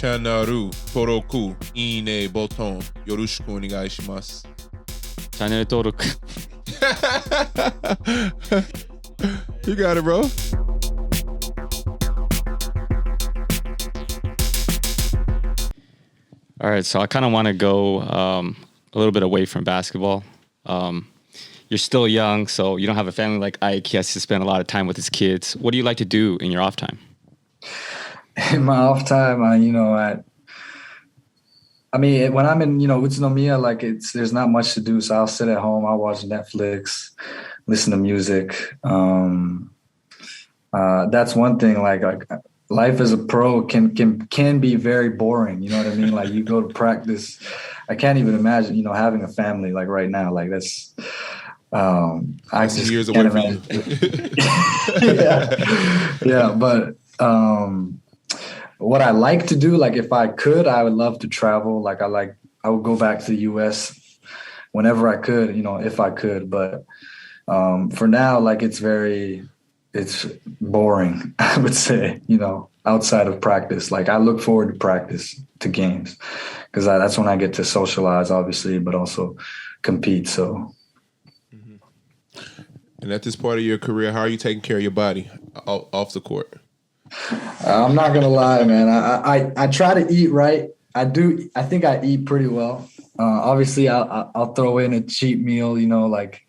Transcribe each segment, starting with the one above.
チャンネル登録、いいねボタンよろしくお願いします。チャンネル登録。You got it, bro. All right, so I kind of want to go a little bit away from basketball. You're still young, so you don't have a family like Ike. He has to spend a lot of time with his kids. What do you like to do in your off time? In my off time, I mean, when I'm in, Utsunomiya, like there's not much to do. So I'll sit at home, I'll watch Netflix, listen to music. That's one thing. Like life as a pro can be very boring. You know what I mean? Like you go to practice. I can't even imagine, having a family like right now. Like that's. I just years can't away imagine. from you. yeah, but what I like to do, like if I could, I would love to travel. Like I would go back to the U.S. whenever I could, if I could. But for now, like it's boring, I would say, outside of practice. Like I look forward to practice, to games, because that's when I get to socialize, obviously, but also compete. So. And at this part of your career, how are you taking care of your body off the court? I'm not gonna lie, man. I try to eat right. I think I eat pretty well. Obviously, I'll throw in a cheat meal, like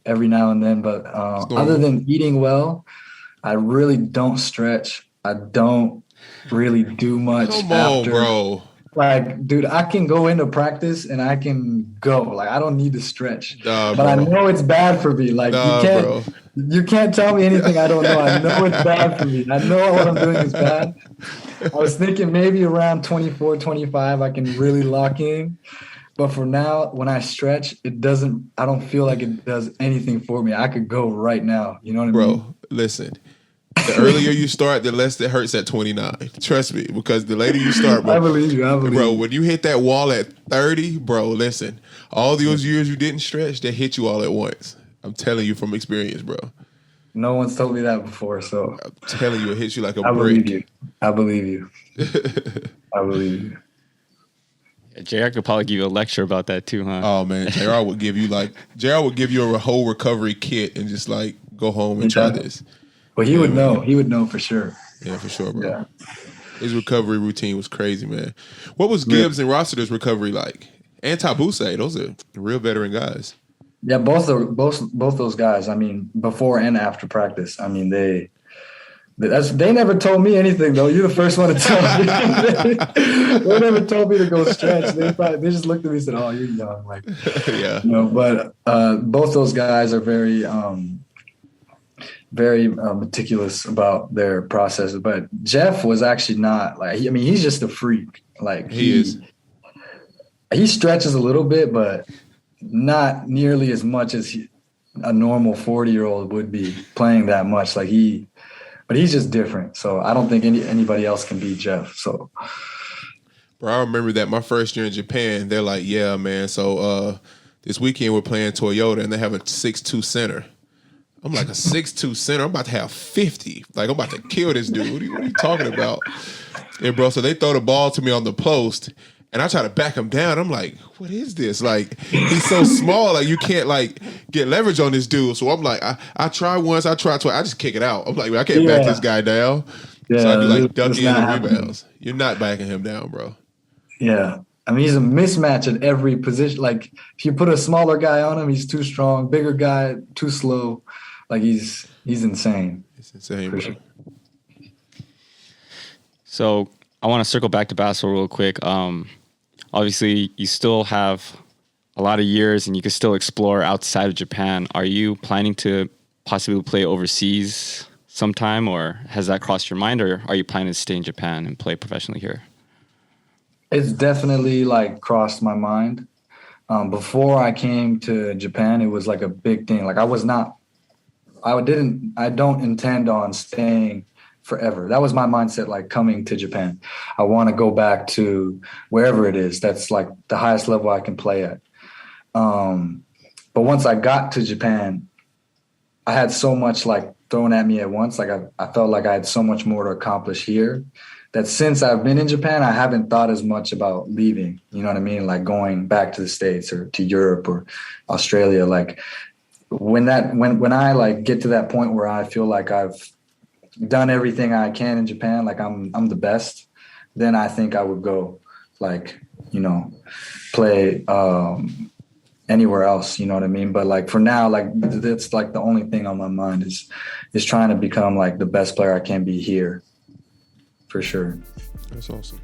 every now and then. But other than eating well, I really don't stretch. I don't really do much. Come on, bro. Like, dude, I can go into practice and I can go. Like, I don't need to stretch. Nah, but bro. I know it's bad for me. Like, you can't tell me anything I don't know. I know it's bad for me. I know what I'm doing is bad. I was thinking maybe around 24, 25, I can really lock in. But for now, when I stretch, I don't feel like it does anything for me. I could go right now. You know what I mean? Bro, listen. The earlier you start, the less it hurts at 29. Trust me, because the later you start, bro. I believe you. Bro, when you hit that wall at 30, bro, listen. All those years you didn't stretch, they hit you all at once. I'm telling you from experience, bro. No one's told me that before, so. I'm telling you, it hits you like a brick. I believe you. I believe you. JR could probably give you a lecture about that too, huh? Oh, man. JR would give you a whole recovery kit and just like go home and try this. Well, he would know. He would know for sure. Yeah, for sure, bro. Yeah. His recovery routine was crazy, man. What was Gibbs and Rossiter's recovery like? And Tabuse, those are real veteran guys. Yeah, both those guys. I mean, before and after practice. I mean, they never told me anything though. You're the first one to tell me. They never told me to go stretch. They just looked at me and said, "Oh, you're young." Like, yeah. But both those guys are very meticulous about their process. But Jeff was actually not like. He's just a freak. Like he is. He stretches a little bit, but not nearly as much as a normal 40-year-old would be playing that much. But he's just different. So I don't think anybody else can beat Jeff. So, bro, I remember that my first year in Japan, they're like, yeah, man. So this weekend we're playing Toyota and they have a 6'2" center. I'm like, a 6'2" center? I'm about to have 50. Like, I'm about to kill this dude. What are you talking about? And, bro, so they throw the ball to me on the post, and I try to back him down. I'm like, what is this? Like, he's so small. Like, you can't, like, get leverage on this dude. So I'm like, I try once, I try twice. I just kick it out. I'm like, I can't back this guy down. Yeah, so I do, like, duck in and rebounds. You're not backing him down, bro. Yeah. I mean, he's a mismatch at every position. Like, if you put a smaller guy on him, he's too strong. Bigger guy, too slow. Like, he's insane. It's insane, bro. Sure. So I want to circle back to basketball real quick. Obviously, you still have a lot of years and you can still explore outside of Japan. Are you planning to possibly play overseas sometime, or has that crossed your mind, or are you planning to stay in Japan and play professionally here? It's definitely like crossed my mind. Before I came to Japan, it was like a big thing. Like I don't intend on staying forever. That was my mindset, like coming to Japan. I want to go back to wherever it is. That's like the highest level I can play at. But once I got to Japan, I had so much like thrown at me at once. Like I felt like I had so much more to accomplish here that since I've been in Japan, I haven't thought as much about leaving. You know what I mean? Like going back to the States or to Europe or Australia. Like when I like get to that point where I feel like I've done everything I can in Japan, like I'm the best, then I think I would go, like, you know, play anywhere else, you know what I mean? But like for now, like that's like the only thing on my mind is trying to become like the best player I can be here, for sure. That's awesome.